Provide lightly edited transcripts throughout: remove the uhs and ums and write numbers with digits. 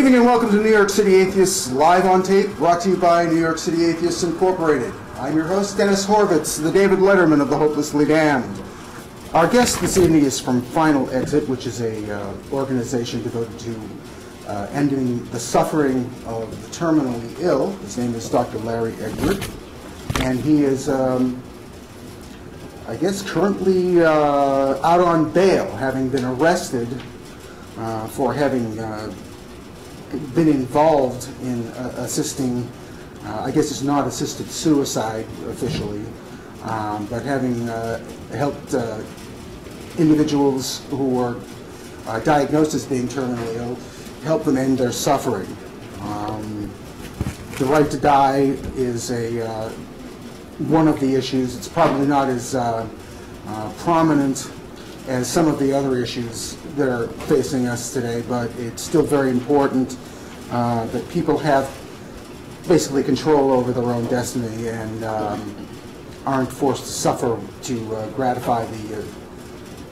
evening and welcome to New York City Atheists Live on Tape, brought to you by New York City Atheists Incorporated. I'm your host, Dennis Horvitz, the David Letterman of the Hopelessly Damned. Our guest this evening is from Final Exit, which is a organization devoted to ending the suffering of the terminally ill. His name is Dr. Larry Egbert, and he is, I guess, currently out on bail, having been arrested for having been involved in assisting, I guess it's not assisted suicide officially, but having helped individuals who were diagnosed as being terminally ill, help them end their suffering. The right to die is one of the issues. It's probably not as prominent as some of the other issues that are facing us today, but it's still very important that people have basically control over their own destiny and aren't forced to suffer to gratify the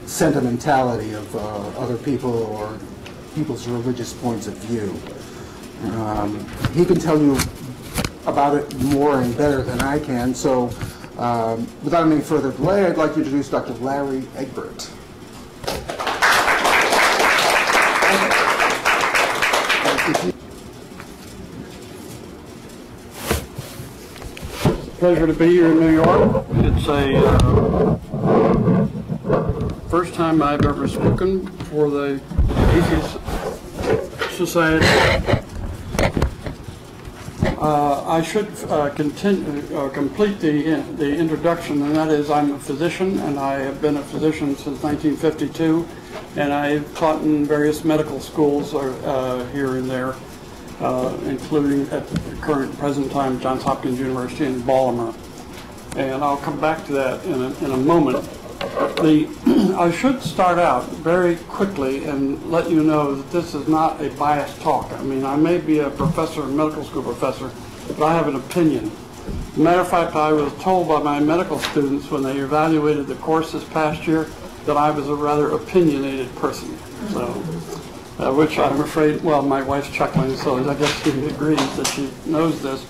sentimentality of other people or people's religious points of view. He can tell you about it more and better than I can, so without any further delay, I'd like to introduce Dr. Larry Egbert. Pleasure to be here in New York. It's a first time I've ever spoken for the Atheist Society. I should complete the introduction, and that is I'm a physician, and I have been a physician since 1952, and I've taught in various medical schools here and there, including at the present time Johns Hopkins University in Baltimore. And I'll come back to that in a moment. I should start out very quickly and let you know that this is not a biased talk. I mean, I may be a professor, a medical school professor, but I have an opinion. As a matter of fact, I was told by my medical students when they evaluated the course this past year that I was a rather opinionated person. So, which I'm afraid, well, my wife's chuckling, so I guess she agrees that she knows this.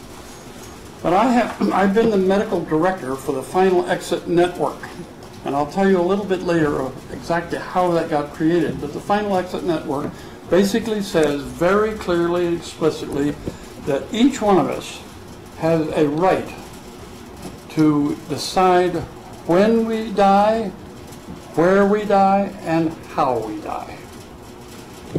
But I've been the medical director for the Final Exit Network. And I'll tell you a little bit later of exactly how that got created. But the Final Exit Network basically says very clearly and explicitly that each one of us has a right to decide when we die, where we die, and how we die.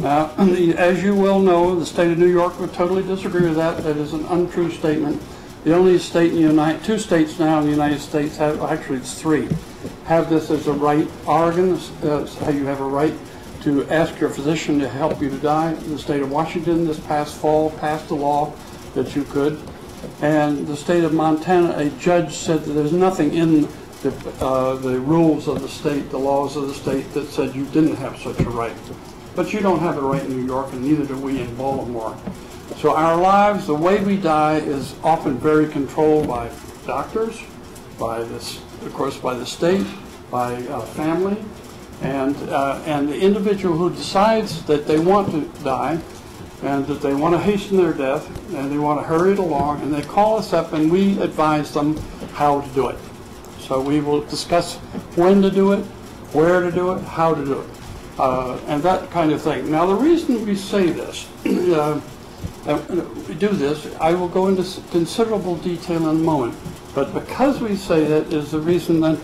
Now, as you well know, the state of New York would totally disagree with that. That is an untrue statement. The only state in the two states now in the United States have, actually it's three, have this as a right. Oregon, you have a right to ask your physician to help you to die. The state of Washington this past fall passed a law that you could. And the state of Montana, a judge said that there's nothing in the rules of the state, the laws of the state, that said you didn't have such a right. But you don't have a right in New York, and neither do we in Baltimore. So our lives, the way we die, is often very controlled by doctors, by this, of course, by the state, by family, and the individual who decides that they want to die and that they want to hasten their death and they want to hurry it along, and they call us up and we advise them how to do it. So we will discuss when to do it, where to do it, how to do it, and that kind of thing. Now, the reason we say this, we do this, I will go into considerable detail in a moment, but because we say that is the reason that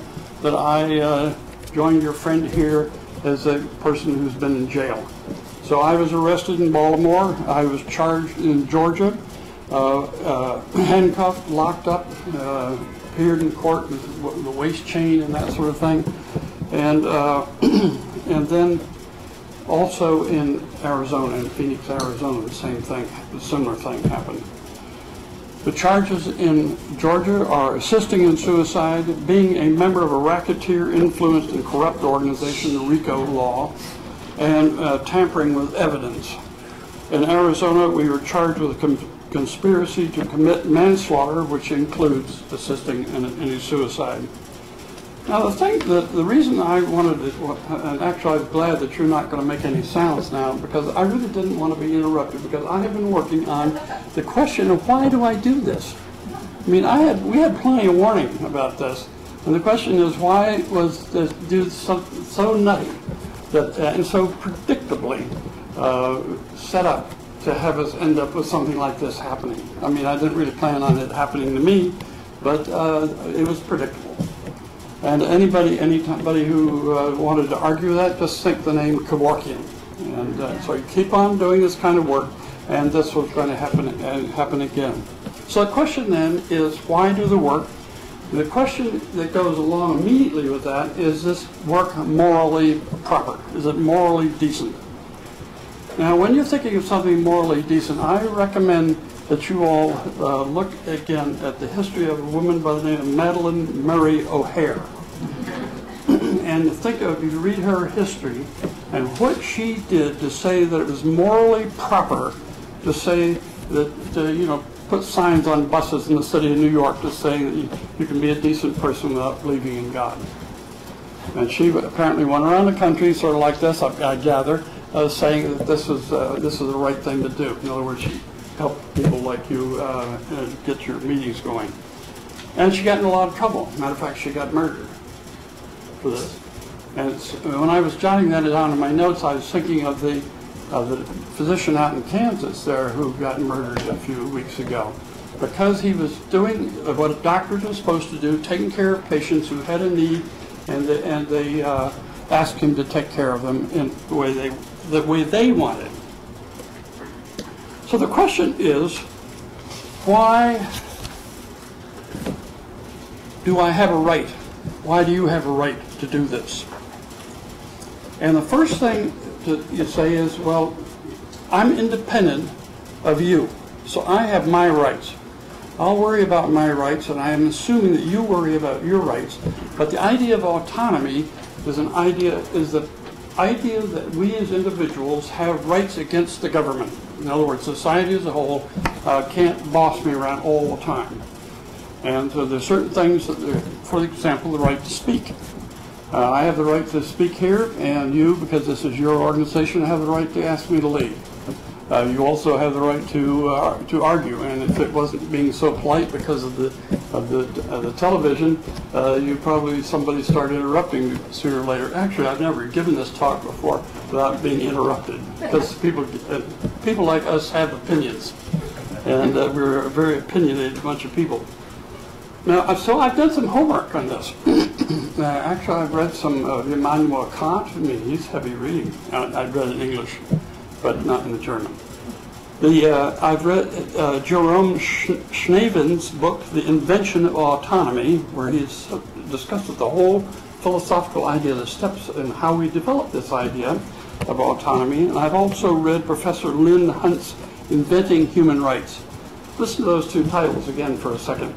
I joined your friend here as a person who's been in jail. So I was arrested in Baltimore. I was charged in Georgia, handcuffed, locked up, appeared in court with the waist chain and that sort of thing, and then also in Arizona, in Phoenix, Arizona, the same thing, a similar thing happened. The charges in Georgia are assisting in suicide, being a member of a racketeer, influenced, and corrupt organization, the RICO law, and tampering with evidence. In Arizona, we were charged with a conspiracy to commit manslaughter, which includes assisting in a suicide. Now the reason I wanted to, and actually I'm glad that you're not going to make any sounds now, because I really didn't want to be interrupted, because I have been working on the question of why do I do this? I mean, we had plenty of warning about this, and the question is, why was this dude so nutty that and so predictably set up to have us end up with something like this happening? I mean, I didn't really plan on it happening to me, but it was predictable. And anybody who wanted to argue that, just think the name Kevorkian. And so you keep on doing this kind of work, and this was going to happen again. So the question then is, why do the work? The question that goes along immediately with that is this work morally proper? Is it morally decent? Now, when you're thinking of something morally decent, I recommend that you all look again at the history of a woman by the name of Madeleine Murray O'Hare. And you read her history and what she did to say that it was morally proper to say that, put signs on buses in the city of New York to say that you can be a decent person without believing in God. And she apparently went around the country, sort of like this, I gather, saying that this is the right thing to do. In other words, she helped people like you get your meetings going. And she got in a lot of trouble. Matter of fact, she got murdered for this. And when I was jotting that down in my notes, I was thinking of the physician out in Kansas there who got murdered a few weeks ago because he was doing what a doctor was supposed to do, taking care of patients who had a need, and they asked him to take care of them in the way they wanted. So the question is, why do I have a right? Why do you have a right to do this? And the first thing you say is, well, I'm independent of you, so I have my rights. I'll worry about my rights, and I am assuming that you worry about your rights. But the idea of autonomy is the idea that we as individuals have rights against the government. In other words, society as a whole can't boss me around all the time. And so there's certain things, for example, the right to speak. I have the right to speak here, and you, because this is your organization, have the right to ask me to leave. You also have the right to argue, and if it wasn't being so polite because of the television, somebody started interrupting you sooner or later. Actually, I've never given this talk before without being interrupted, because people like us have opinions, and we're a very opinionated bunch of people. Now, so I've done some homework on this. Actually, I've read some of Immanuel Kant. I mean, he's heavy reading. I've read it in English, but not in the German. I've read Jerome Schneeven's book, The Invention of Autonomy, where he's discussed the whole philosophical idea, the steps in how we develop this idea of autonomy. And I've also read Professor Lynn Hunt's Inventing Human Rights. Listen to those two titles again for a second.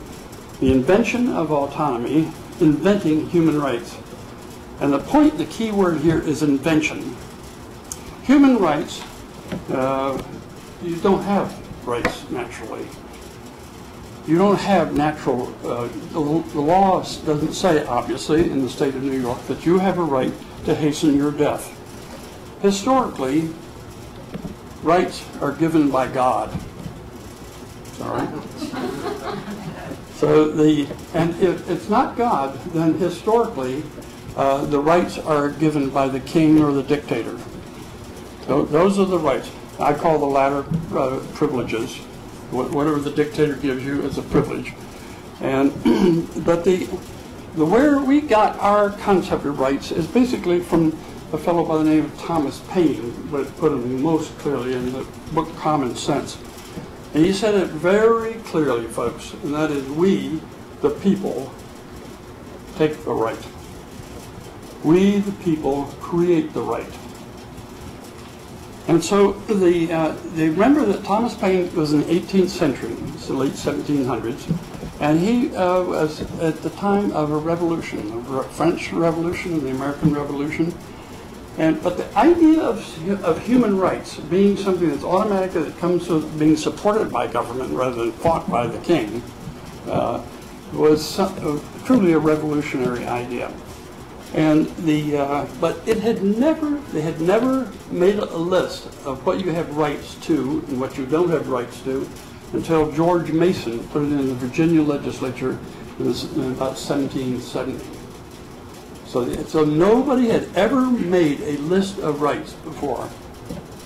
The Invention of Autonomy, Inventing Human Rights. And the key word here is invention. Human rights, you don't have rights naturally. You don't have natural, the law doesn't say, obviously, in the state of New York, that you have a right to hasten your death. Historically, rights are given by God. All right? So and if it's not God, then historically the rights are given by the king or the dictator. So those are the rights. I call the latter privileges. Whatever the dictator gives you is a privilege. And but where we got our concept of rights is basically from a fellow by the name of Thomas Paine, but put it most clearly in the book Common Sense. And he said it very clearly, folks, and that is we, the people, take the right. We, the people, create the right. And so remember that Thomas Paine was in the 18th century, it's the late 1700s, and he was at the time of a revolution, the French Revolution and the American Revolution. But the idea of human rights being something that's automatic, that comes with being supported by government rather than fought by the king, was truly a revolutionary idea. And but they had never made a list of what you have rights to and what you don't have rights to until George Mason put it in the Virginia legislature in about 1770. So nobody had ever made a list of rights before.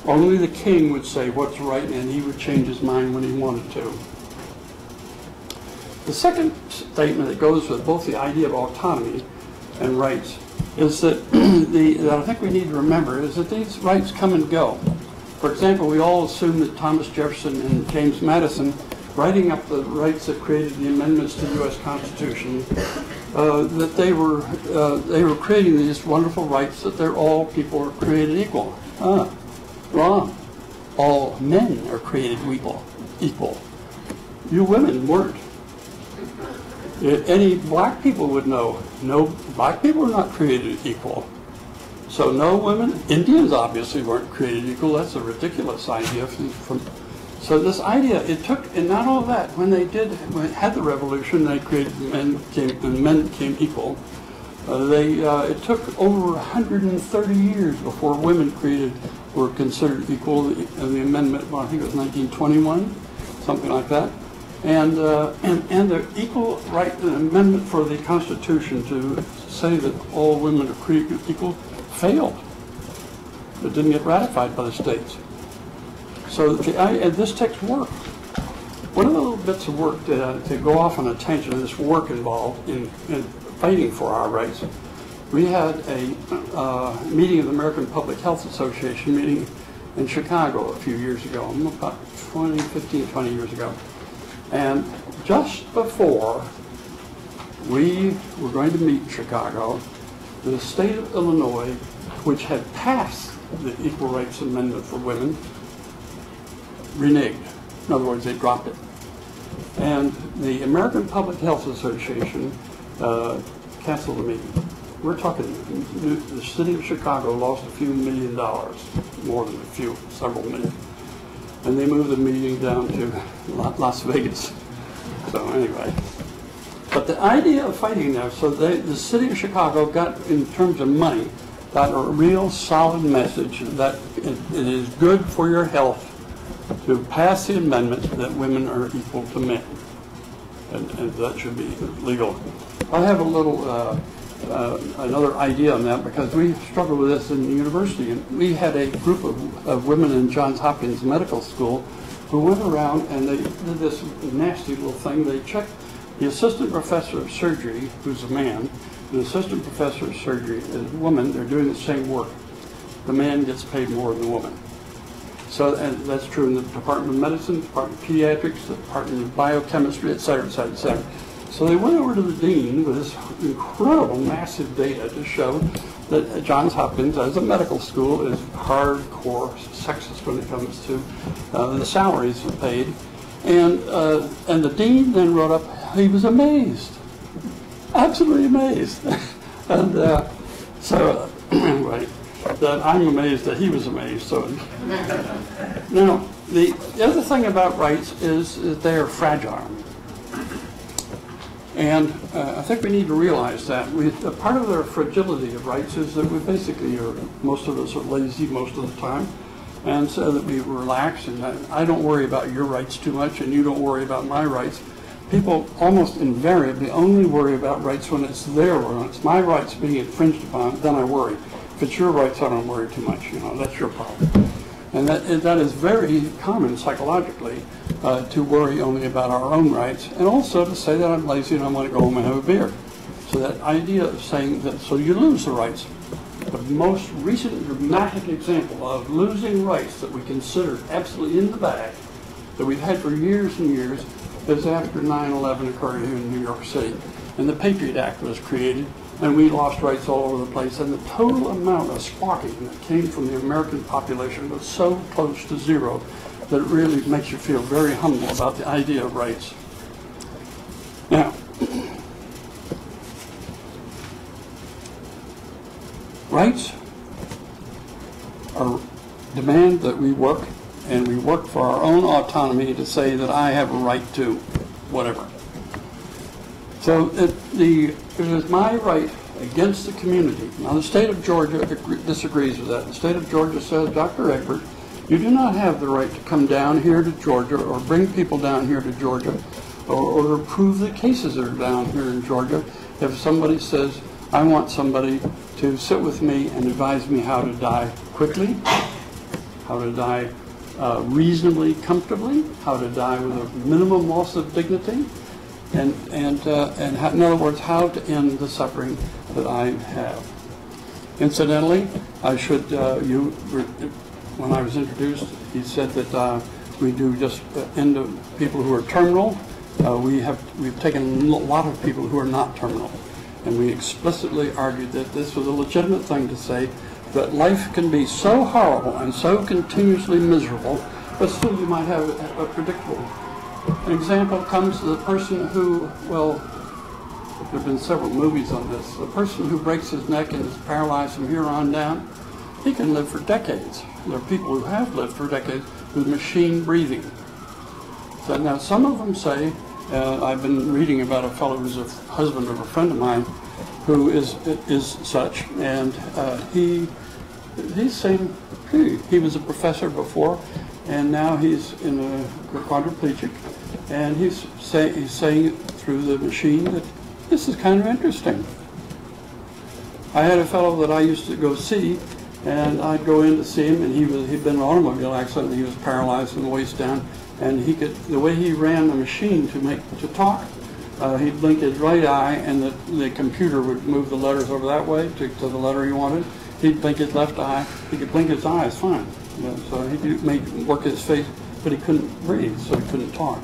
Only the king would say what's right, and he would change his mind when he wanted to. The second statement that goes with both the idea of autonomy and rights is that that I think we need to remember is that these rights come and go. For example, we all assume that Thomas Jefferson and James Madison, writing up the rights that created the amendments to the U.S. Constitution, that they were creating these wonderful rights that all people are created equal. Wrong. All men are created equal. You women weren't. Any black people would know, no, black people are not created equal. So no women, Indians obviously weren't created equal. That's a ridiculous idea. So this idea, it took, and not all that, when they had the revolution, they created men became equal. It took over 130 years before women were considered equal. The amendment, well, I think it was 1921, something like that. And the equal right amendment for the Constitution to say that all women are created equal failed. It didn't get ratified by the states. So and this takes work. One of the little bits of work to go off on a tangent, this work involved in fighting for our rights. We had a meeting of the American Public Health Association meeting in Chicago a few years ago, about 20 years ago. And just before we were going to meet in Chicago, the state of Illinois, which had passed the Equal Rights Amendment for women, reneged. In other words, they dropped it. And the American Public Health Association canceled the meeting. We're talking, the city of Chicago lost a few $1 million, more than a few, several million. And they moved the meeting down to Las Vegas. So anyway, but the idea of fighting there, so the city of Chicago got, in terms of money, got a real solid message that it is good for your health to pass the amendment that women are equal to men, and that should be legal. I have a little another idea on that, because we struggled with this in the university, and we had a group of women in Johns Hopkins Medical School who went around and they did this nasty little thing. They checked the assistant professor of surgery, who's a man, and the assistant professor of surgery is a woman. They're doing the same work. The man gets paid more than the woman. So, and that's true in the Department of Medicine, Department of Pediatrics, the Department of Biochemistry, et cetera, et cetera, et cetera. So they went over to the dean with this incredible, massive data to show that Johns Hopkins, as a medical school, is hardcore sexist when it comes to the salaries paid. And the dean then wrote up, he was amazed, absolutely amazed. And so anyway, I'm amazed that he was amazed. So now, the other thing about rights is that they are fragile. And I think we need to realize that. Part of the fragility of rights is that we basically most of us are lazy most of the time, and so that we relax, and I don't worry about your rights too much, and you don't worry about my rights. People almost invariably only worry about rights when it's their rights. When it's my rights being infringed upon, then I worry. If it's your rights, I don't worry too much. That's your problem. And that is very common psychologically, to worry only about our own rights, and also to say that I'm lazy and I want to go home and have a beer. So that idea of saying that, so you lose the rights. The most recent dramatic example of losing rights that we consider absolutely in the bag, that we've had for years and years, is after 9/11 occurred here in New York City. And the Patriot Act was created, and we lost rights all over the place, and the total amount of squawking that came from the American population was so close to zero that it really makes you feel very humble about the idea of rights. Now, rights demand that we work, and we work for our own autonomy to say that I have a right to whatever. So it is my right against the community. Now the state of Georgia disagrees with that. The state of Georgia says, Dr. Egbert, you do not have the right to come down here to Georgia or bring people down here to Georgia or approve the cases that are down here in Georgia if somebody says, I want somebody to sit with me and advise me how to die quickly, how to die reasonably comfortably, how to die with a minimum loss of dignity, and in other words, how to end the suffering that I have. Incidentally, I should, when I was introduced, he said that we do just end of people who are terminal. We've taken a lot of people who are not terminal, and we explicitly argued that this was a legitimate thing to say, that life can be so horrible and so continuously miserable, but still you might have a predictable. An example comes to the person who, well, there have been several movies on this. The person who breaks his neck and is paralyzed from here on down, he can live for decades. There are people who have lived for decades with machine breathing. So now some of them say, I've been reading about a fellow who's a husband of a friend of mine who is such, and he's saying he was a professor before, and now he's in a quadriplegic, and he's saying through the machine that this is kind of interesting. I had a fellow that I used to go see, and I'd go in to see him, and he'd been in an automobile accident, and he was paralyzed from the waist down, and he could, the way he ran the machine to talk, he'd blink his right eye, and the computer would move the letters over that way to the letter he wanted. He'd blink his left eye. He could blink his eyes fine. So he could work his face, but he couldn't breathe, so he couldn't talk.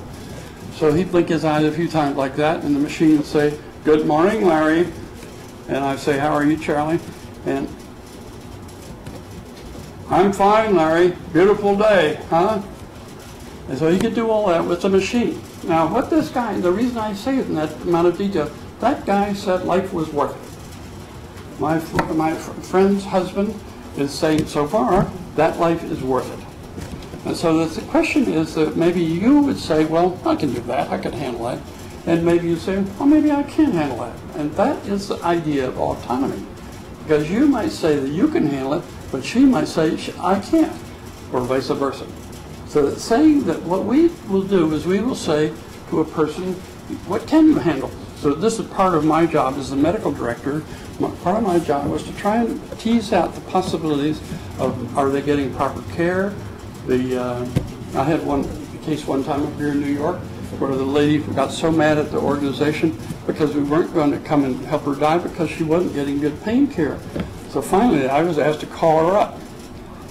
So he'd blink his eyes a few times like that, and the machine would say, "Good morning, Larry." And I'd say, "How are you, Charlie?" And, "I'm fine, Larry. Beautiful day, huh?" And so he could do all that with the machine. Now, what this guy, the reason I say it in that amount of detail, that guy said life was worth it. My friend's husband is saying so far that life is worth it. And so the question is that maybe you would say, well, I can do that, I can handle that. And maybe you say, well, maybe I can't handle that. And that is the idea of autonomy. Because you might say that you can handle it, but she might say, I can't, or vice versa. So that saying that what we will do is we will say to a person, what can you handle? So this is part of my job as the medical director. Part of my job was to try and tease out the possibilities of, are they getting proper care? I had one case one time up here in New York where the lady got so mad at the organization because we weren't going to come and help her die because she wasn't getting good pain care. So finally I was asked to call her up.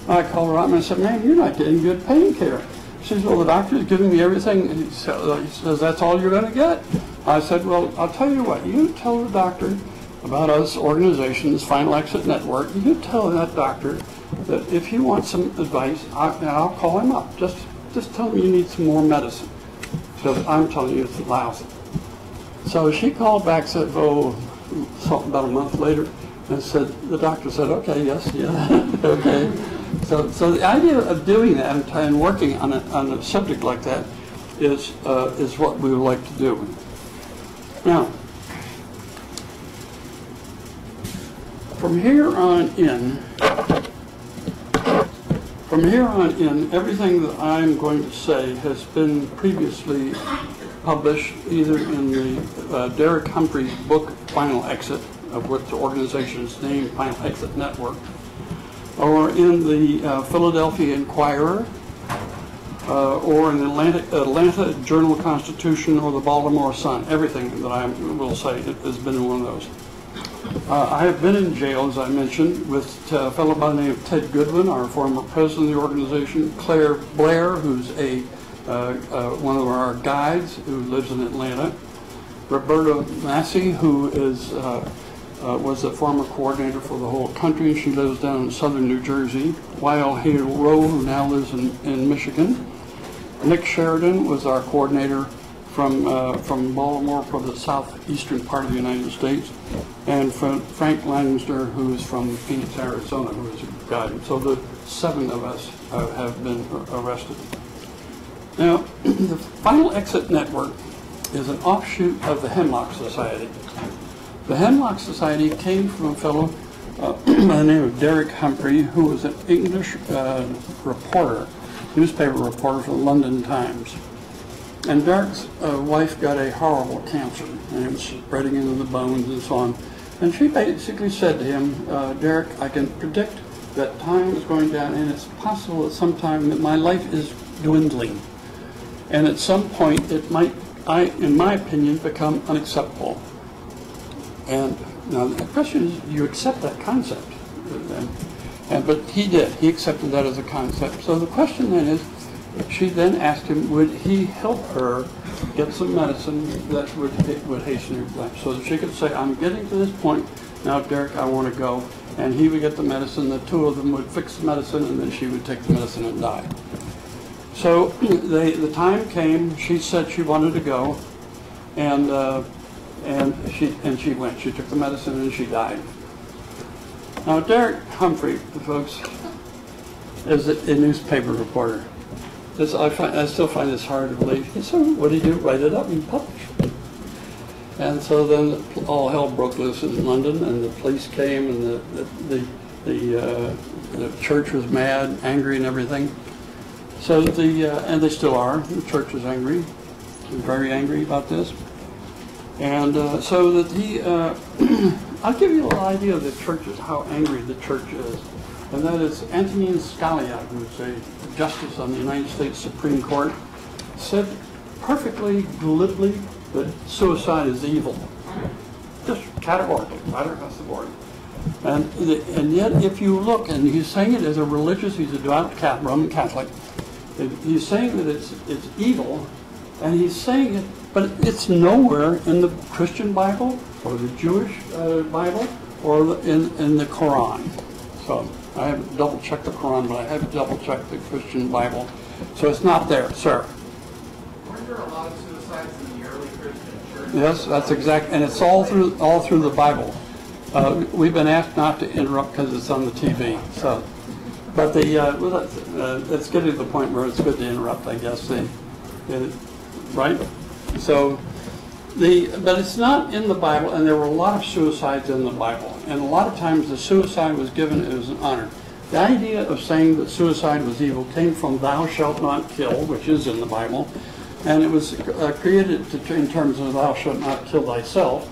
I called her up and I said, "Ma'am, you're not getting good pain care." She says, "Well, the doctor's giving me everything." And he says, "That's all you're going to get?" I said, "Well, I'll tell you what, you tell the doctor about us organizations, Final Exit Network, you tell that doctor that if you want some advice, I'll call him up. Just tell him you need some more medicine. So I'm telling you it's lousy." So she called back, said, about a month later, and said, the doctor said, "Okay, yes, yeah, okay." So the idea of doing that and working on a subject like that is what we would like to do. Now, from here on in, everything that I'm going to say has been previously published either in the Derek Humphrey's book, Final Exit, of what the organization is named, Final Exit Network, or in the Philadelphia Inquirer, or in the Atlanta Journal-Constitution, or the Baltimore Sun. Everything that I will say has been in one of those. I have been in jail, as I mentioned, with a fellow by the name of Ted Goodwin, our former president of the organization, Claire Blair, who's one of our guides who lives in Atlanta, Roberta Massey, who was the former coordinator for the whole country. She lives down in southern New Jersey. Wael Rowe, who now lives in Michigan. Nick Sheridan was our coordinator from Baltimore for the southeastern part of the United States, and Frank Langenster, who is from Phoenix, Arizona, who is a guide. So the 7 of us have been arrested. Now, the Final Exit Network is an offshoot of the Hemlock Society. The Hemlock Society came from a fellow by the name of Derek Humphrey, who was an English reporter, newspaper reporter for the London Times. And Derek's wife got a horrible cancer, and it was spreading into the bones and so on. And she basically said to him, Derek, I can predict that time is going down, and it's possible at some time that my life is dwindling. And at some point, it might, in my opinion, become unacceptable. And now the question is, do you accept that concept? But he did. He accepted that as a concept. So the question then is, she then asked him, would he help her get some medicine that would hasten her life, so that she could say, I'm getting to this point, now Derek, I want to go. And he would get the medicine, the two of them would fix the medicine, and then she would take the medicine and die. So the time came, she said she wanted to go, and she went. She took the medicine and she died. Now Derek Humphrey, folks, is a newspaper reporter. I still find this hard to believe. So what did he do? Write it up and publish it. And so then all hell broke loose in London, and the police came, and the church was mad, angry, and everything. So and they still are. The church is angry, very angry about this. And so that I'll give you a little idea of the churches, how angry the church is. And that is Antonin Scalia, who's a justice on the United States Supreme Court, said perfectly glibly that suicide is evil. Just categorically, right across the board. And yet, if you look, and he's saying it as a religious, he's a devout Roman Catholic, he's saying that it's evil, and he's saying it, but it's nowhere in the Christian Bible, or the Jewish Bible, or in the Quran. So I haven't double-checked the Quran, but I have double-checked the Christian Bible. So it's not there, sir. Weren't there a lot of suicides in the early Christian church? Yes, that's exact, and it's all through the Bible. We've been asked not to interrupt because it's on the TV. So, but it's getting to the point where it's good to interrupt, I guess. Right? So, but it's not in the Bible, and there were a lot of suicides in the Bible, and a lot of times the suicide was given as an honor. The idea of saying that suicide was evil came from "Thou shalt not kill," which is in the Bible, and it was created in terms of "Thou shalt not kill thyself"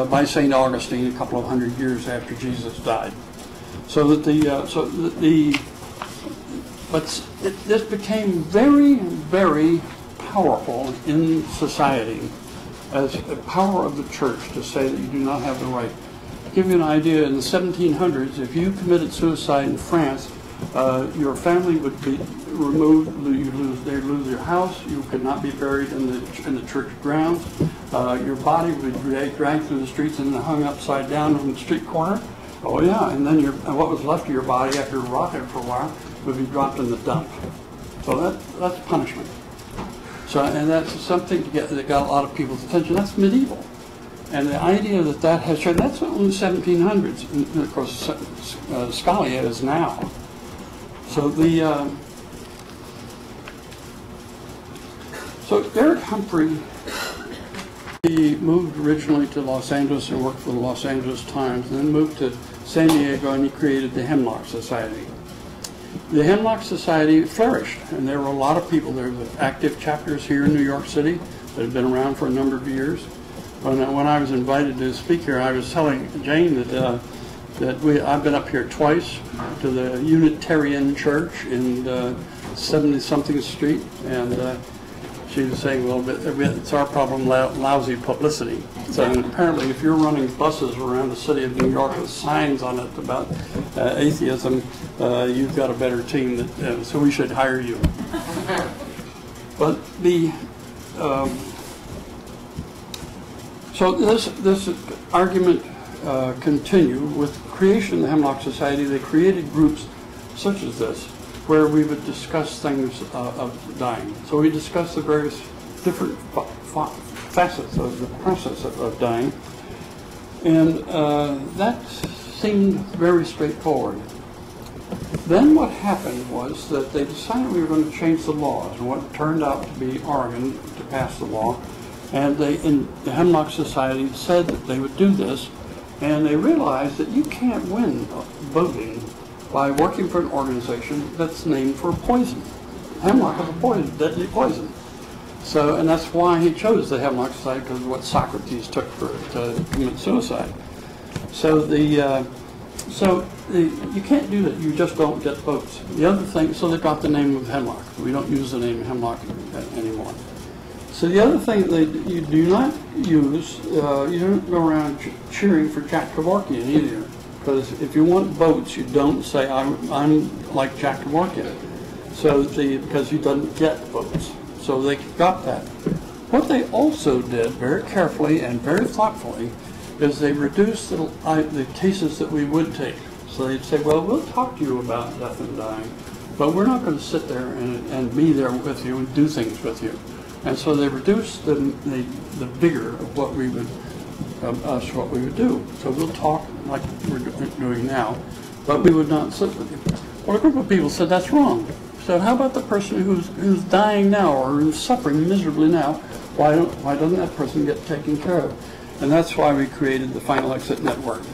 by St. Augustine a couple of hundred years after Jesus died. So that this became very, very powerful in society as a power of the church to say that you do not have the right. To give you an idea, in the 1700s, if you committed suicide in France, your family would be removed. They'd lose your house. You could not be buried in the church grounds. Your body would be dragged through the streets and hung upside down on the street corner. Oh yeah, and then what was left of your body after rotting for a while would be dropped in the dump. So that's punishment. So, and that's something that got a lot of people's attention. That's medieval. And the idea that has changed, that's only the 1700s. And of course, Scalia is now. So so Derek Humphrey, he moved originally to Los Angeles and worked for the Los Angeles Times, and then moved to San Diego, and he created the Hemlock Society. The Hemlock Society flourished, and there were a lot of people. There were active chapters here in New York City that had been around for a number of years. When I was invited to speak here, I was telling Jane that I've been up here twice to the Unitarian Church in 70-something Street, and she was saying, well, it's our problem, lousy publicity. So apparently, if you're running buses around the city of New York with signs on it about atheism, you've got a better team, so we should hire you. But so this argument continued with creation of the Hemlock Society. They created groups such as this, where we would discuss things of dying. So we discussed the various different facets of the process of dying, and that seemed very straightforward. Then what happened was that they decided we were going to change the laws, and what turned out to be Oregon to pass the law And the Hemlock Society said that they would do this, and they realized that you can't win voting by working for an organization that's named for poison. Hemlock is a poison, deadly poison. So, and that's why he chose the Hemlock Society, because of what Socrates took to commit suicide. So you can't do that. You just don't get votes. The other thing, so they got the name of Hemlock. We don't use the name Hemlock anymore. So the other thing that you do not use, you don't go around cheering for Jack Kevorkian either. Because if you want votes, you don't say I'm like Jack Kevorkian. So because he doesn't get votes. So they got that. What they also did very carefully and very thoughtfully is they reduced the cases that we would take. So they'd say, well, we'll talk to you about death and dying, but we're not going to sit there and be there with you and do things with you. And so they reduced the vigor of what we would do. So we'll talk like we're doing now, but we would not sit with you. Well, a group of people said that's wrong. So how about the person who's dying now or who's suffering miserably now? Why doesn't that person get taken care of? And that's why we created the Final Exit Network.